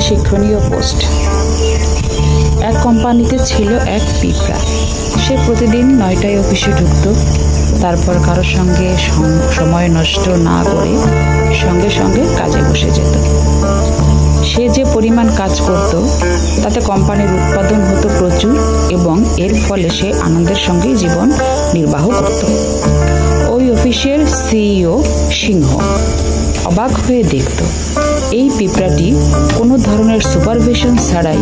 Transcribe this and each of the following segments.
শিক্ষণীয় পোস্ট। এক কোম্পানিতে ছিল এক পিঁপড়া। সে প্রতিদিন 9টায় অফিসে ঢুকত। তারপর কারোর সঙ্গে সময় নষ্ট না করে সঙ্গে সঙ্গে কাজে বসে যেত। সে যে পরিমাণ কাজ করত তাতে কোম্পানির উৎপাদন হতো প্রচুর এবং এর ফলে সে আনন্দের সঙ্গে জীবন নির্বাহ করত। ওই অফিসের সিইও সিংহ অবাক হয়ে দেখত এই পিঁপড়াটি কোনো ধরনের সুপারভিশন ছাড়াই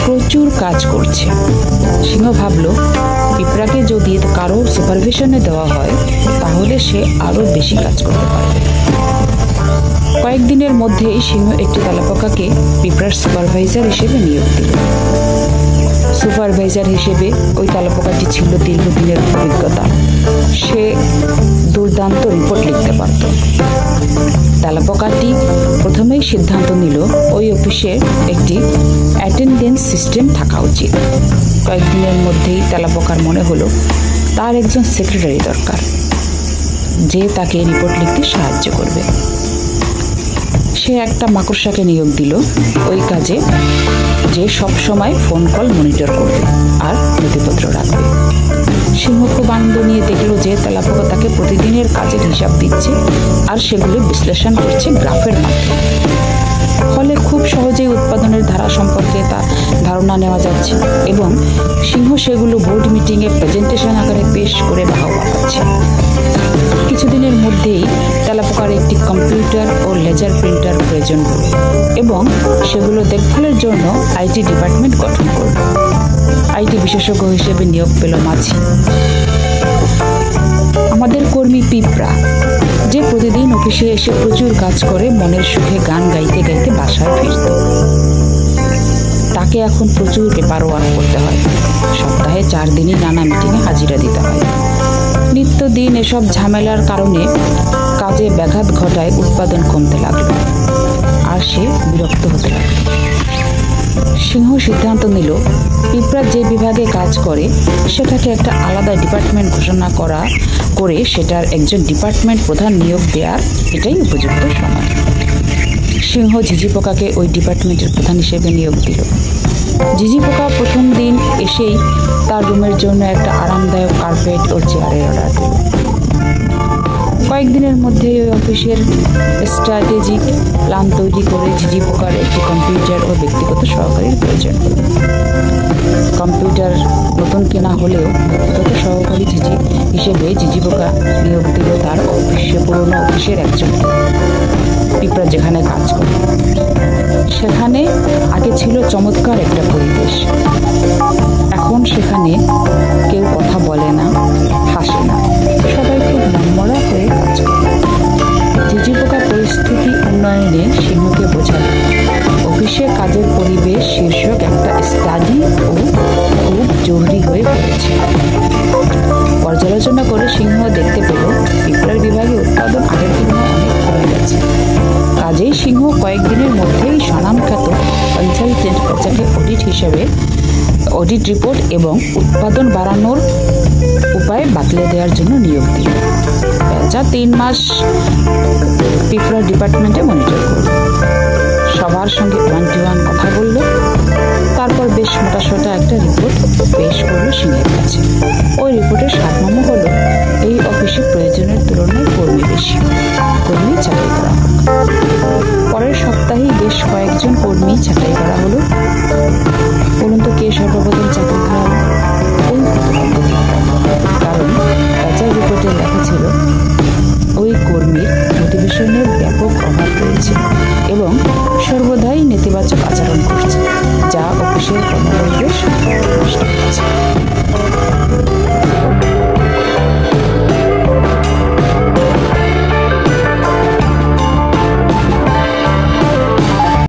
প্রচুর কাজ করছে। সিংহ ভাবল, পিঁপড়াকে যদি কারো সুপারভিশনে দেওয়া হয় তাহলে সে আরও বেশি কাজ করতে পারবে। কয়েকদিনের মধ্যেই সিংহ একটি তেলাপোকাকে পিঁপড়ার সুপারভাইজার হিসেবে নিয়োগ দিল। সুপারভাইজার হিসেবে ওই তেলাপোকাটি ছিল দীর্ঘদিনের অভিজ্ঞতা। সে দুর্দান্ত রিপোর্ট লিখতে পারত। তেলাপোকাটি প্রথমেই সিদ্ধান্ত নিল ওই অফিসে একটি অ্যাটেন্ডেন্স সিস্টেম থাকা উচিত। কয়েকদিনের মধ্যেই তেলাপোকার মনে হলো তার একজন সেক্রেটারি দরকার, যে তাকে রিপোর্ট লিখতে সাহায্য করবে। সে একটা মাকড়সাকে নিয়োগ দিল ওই কাজে, যে সব সময় ফোন কল মনিটর করবে আর নথিপত্র রাখবে। সিংহ খুব আনন্দ নিয়ে দেখল যে তেলাপোকা তাকে প্রতিদিনের কাজের হিসাব দিচ্ছে আর সেগুলো বিশ্লেষণ করছে গ্রাফের মাধ্যমে। ফলে খুব সহজেই উৎপাদনের ধারা সম্পর্কে তা ধারণা নেওয়া যাচ্ছে এবং সিংহ সেগুলো বোর্ড মিটিংয়ে প্রেজেন্টেশন আকারে পেশ করে বাহবা পাচ্ছে। কিছুদিনের মধ্যেই তেলাপোকার একটি কম্পিউটার ও লেজার প্রিন্টার প্রয়োজন হল এবং সেগুলো দেখভালের জন্য আইটি ডিপার্টমেন্ট গঠন করল। আইটি বিশেষজ্ঞ হিসেবে নিয়োগ পেল মাঝি। আমাদের কর্মী পিঁপড়া, যে প্রতিদিন অফিসে এসে প্রচুর কাজ করে মনের সুখে গান গাইতে গাইতে বাসায় ফিরত, তাকে এখন প্রচুর পেপার ওয়ার্ক করতে হয়। সপ্তাহে 4 দিনই নানা মিটিংয়ে হাজিরা দিতে হয়। নিত্যদিন এসব ঝামেলার কারণে কাজে ব্যাঘাত ঘটায় উৎপাদন কমতে লাগলো আর সে বিরক্ত হতে লাগলো। সিংহ সিদ্ধান্ত নিল পিঁপড়া যে বিভাগে কাজ করে সেটাকে একটা আলাদা ডিপার্টমেন্ট ঘোষণা করে সেটার একজন ডিপার্টমেন্ট প্রধান নিয়োগ দেওয়ার এটাই উপযুক্ত সময়। সিংহ ঝিঝি পোকাকে ওই ডিপার্টমেন্টের প্রধান হিসেবে নিয়োগ দিল। ঝিঝি পোকা প্রথম দিন এসেই তার রুমের জন্য একটা আরামদায়ক কার্পেট ও চেয়ারের অর্ডার দিল। কয়েকদিনের মধ্যে ওই অফিসের স্ট্র্যাটেজিক প্ল্যান তৈরি করে ঝিঝি পোকার একটি কম্পিউটার ও ব্যক্তিগত সহকারীর প্রয়োজন। কম্পিউটার নতুন কেনা হলেও ব্যক্তিগত সহকারী হিসেবে ঝিঝি পোকা নিয়োগ দিল তার পুরনো অফিসের একজন। পিঁপড়া যেখানে কাজ করে সেখানে আগে ছিল চমৎকার একটা পরিবেশ। এখন সেখানে কেউ কথা বলে না, হাসে না, সবাই খুব মনমরা হয়ে কাজ করে। ঝিঝি পোকা পরিস্থিতি উন্নয়নে সিংহকে বোঝাল অফিসে কাজের পরিবেশ শীর্ষক একটা স্টাডি ও খুব জরুরি হয়ে পড়েছে। পর্যালোচনা করে সিংহ দেখতে পেল পিঁপড়ার বিভাগে উৎপাদন আগের তুলনায় অনেক কমে গেছে। কাজেই সিংহ কয়েকদিনের মধ্যেই স্বনামখ্যাত কনসালটেন্ট পেঁচাকে অডিট রিপোর্ট এবং উৎপাদন বাড়ানোর উপায় বাতলে দেওয়ার জন্য নিয়োগ দিল। পেঁচা 3 মাস পিঁপড়া ডিপার্টমেন্টে মনিটর করল, সবার সঙ্গে 1-to-1 কথা বলল, তারপর বেশ মোটাসোটা একটা রিপোর্ট পেশ করলো সিংহের কাছে। ওই রিপোর্টের সারমর্ম হলো এই অফিসে প্রয়োজনের তুলনায় কর্মী বেশি, কর্মী ছাঁটাই করা হোক। পরের সপ্তাহেই বেশ কয়েকজন কর্মী ছাঁটাই করা হলো। বলুন তো কে সর্বপ্রথম চাকরি হারালো? ওই কারণ পেঁচার রিপোর্টে লেখা ছিল ওই কর্মীর মোটিভেশনের ব্যাপক অভাব রয়েছে এবং সর্বদাই নেতিবাচক আচরণ করছে, যা অফিসের কর্মপরিবেশ নষ্ট করছে।